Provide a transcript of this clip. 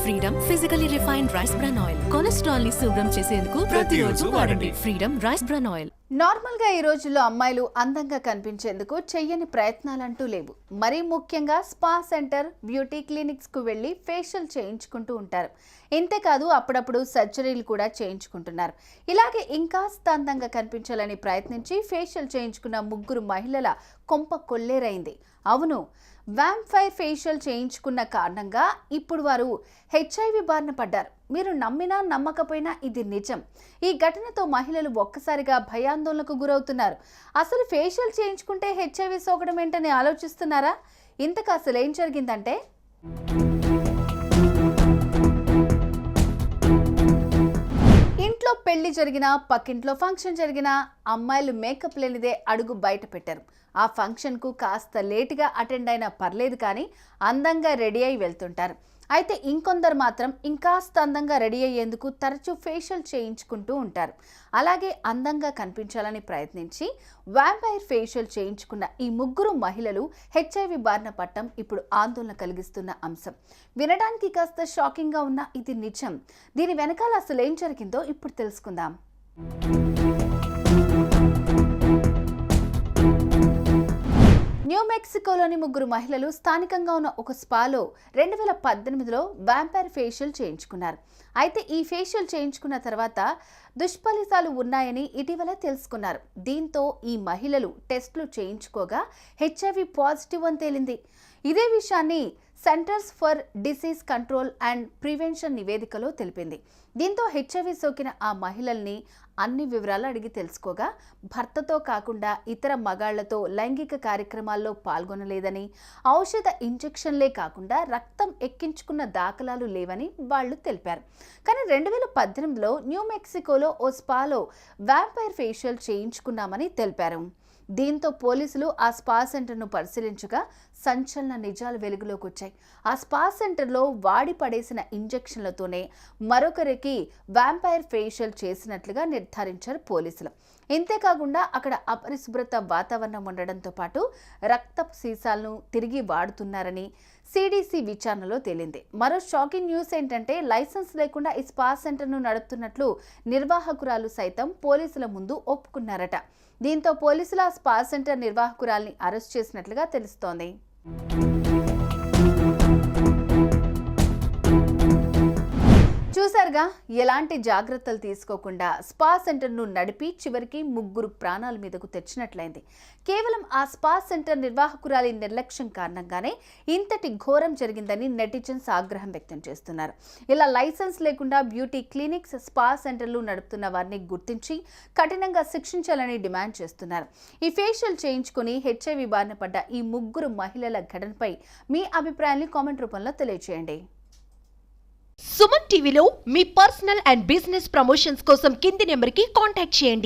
Freedom physically refined rice bran oil. Cholesterol ని శుభ్రం చేసేందుకు ప్రతిరోజు వాడండి freedom rice bran oil. Normal గా ఈ రోజుల్లో అమ్మాయిలు అందంగా కనిపించేందుకు చెయ్యని ప్రయత్నాలంటూ లేవు. మరీ ముఖ్యంగా స్పా సెంటర్, బ్యూటీ క్లినిక్స్ కు వెళ్లి ఫేషియల్ చేయించుకుంటూ ఉంటారు. ఇంతేకాదు అప్పుడప్పుడు సర్జరీలు కూడా చేయించుకుంటున్నారు. ఇలాగే ఇంకాస్త అందంగా కనిపించాలని ప్రయత్నించి ఫేషియల్ చేయించుకున్న 3 మహిళల కొంప కొల్లేరైంది. అవును, వ్యాంపైర్ ఫేషియల్ చేయించుకున్న కారణంగా ఇప్పుడు వారు HIV బారిన పడ్డారు. మీరు నమ్మినా నమ్మకపోయినా ఇది నిజం. ఈ ఘటనతో మహిళలు ఒక్కసారిగా భయాందోళనకు గురవుతున్నారు. అసలు ఫేషియల్ చేయించుకుంటే HIV సోకడం ఏంటని ఆలోచిస్తున్నారా? ఇంతకు అసలు ఏం జరిగిందంటే, ఇంట్లో పెళ్లి జరిగినా, పక్కింట్లో ఫంక్షన్ జరిగినా అమ్మాయిలు మేకప్ లేనిదే అడుగు బయట పెట్టారు. ఆ ఫంక్షన్కు కాస్త లేటుగా అటెండ్ అయినా పర్లేదు, కానీ అందంగా రెడీ అయి వెళ్తుంటారు. అయితే ఇంకొందరు మాత్రం ఇంకాస్త అందంగా రెడీ అయ్యేందుకు తరచూ ఫేషియల్ చేయించుకుంటూ ఉంటారు. అలాగే అందంగా కనిపించాలని ప్రయత్నించి వ్యాంపైర్ ఫేషియల్ చేయించుకున్న ఈ 3 మహిళలు HIV బారిన పట్టం ఇప్పుడు ఆందోళన కలిగిస్తున్న అంశం. వినడానికి కాస్త షాకింగ్గా ఉన్న ఇది నిజం. దీని వెనకాల అసలు ఏం జరిగిందో ఇప్పుడు తెలుసుకుందాం. న్యూ మెక్సికోలోని 3 మహిళలు స్థానికంగా ఉన్న ఒక స్పాలో 2018లో వ్యాంపైర్ ఫేషియల్ చేయించుకున్నారు. అయితే ఈ ఫేషియల్ చేయించుకున్న తర్వాత దుష్ఫలితాలు ఉన్నాయని ఇటీవల తెలుసుకున్నారు. దీంతో ఈ మహిళలు టెస్టులు చేయించుకోగా HIV పాజిటివ్ అని తేలింది. ఇదే విషయాన్ని centres for disease control and prevention నివేదికలో తెలిపింది. దీంతో HIV సోకిన ఆ మహిళల్ని అన్ని వివరాలు అడిగి తెలుసుకోగా, భర్తతో కాకుండా ఇతర మగాళ్లతో లైంగిక కార్యక్రమాల్లో పాల్గొనలేదని, ఔషధ ఇంజెక్షన్లే కాకుండా రక్తం ఎక్కించుకున్న దాఖలాలు లేవని వాళ్లు తెలిపారు. కానీ 2018లో న్యూ మెక్సికోలో ఓ స్పాలో వ్యాంపైర్ ఫేషియల్ చేయించుకున్నామని తెలిపారు. దీంతో పోలీసులు ఆ స్పా సెంటర్ను పరిశీలించగా సంచలన నిజాలు వెలుగులోకి వచ్చాయి. ఆ స్పా సెంటర్లో వాడి పడేసిన ఇంజెక్షన్లతోనే మరొకరికి వ్యాంపైర్ ఫేషియల్ చేసినట్లుగా నిర్ధారించారు పోలీసులు. ఇంతేకాకుండా అక్కడ అపరిశుభ్రత వాతావరణం ఉండడంతో పాటు రక్తపు సీసాలను తిరిగి వాడుతున్నారని CDC విచారణలో తేలింది. మరో షాకింగ్ న్యూస్ ఏంటంటే, లైసెన్స్ లేకుండా ఈ స్పా సెంటర్ను నడుపుతున్నట్లు నిర్వాహకురాలు సైతం పోలీసుల ముందు ఒప్పుకున్నారట. దీంతో పోలీసులు ఆ స్పా సెంటర్ నిర్వాహకురాల్ని అరెస్ట్ చేసినట్లుగా తెలుస్తోంది. చూసారుగా, ఎలాంటి జాగ్రత్తలు తీసుకోకుండా స్పా సెంటర్ను నడిపి చివరికి 3 ప్రాణాల మీదకు తెచ్చినట్లయింది. కేవలం ఆ స్పా సెంటర్ నిర్వాహకురాలి నిర్లక్ష్యం కారణంగానే ఇంతటి ఘోరం జరిగిందని నెటిజన్స్ ఆగ్రహం వ్యక్తం చేస్తున్నారు. ఇలా లైసెన్స్ లేకుండా బ్యూటీ క్లినిక్స్, స్పా సెంటర్లు నడుపుతున్న వారిని గుర్తించి కఠినంగా శిక్షించాలని డిమాండ్ చేస్తున్నారు. ఈ ఫేషియల్ చేయించుకుని HIV బారిన పడ్డ ఈ 3 మహిళల ఘటనపై మీ అభిప్రాయాన్ని కామెంట్ రూపంలో తెలియజేయండి. సుమన్ టీవీలో మీ పర్సనల్ అండ్ బిజినెస్ ప్రమోషన్స్ కోసం కింది నెంబర్కి కాంటాక్ట్ చేయండి.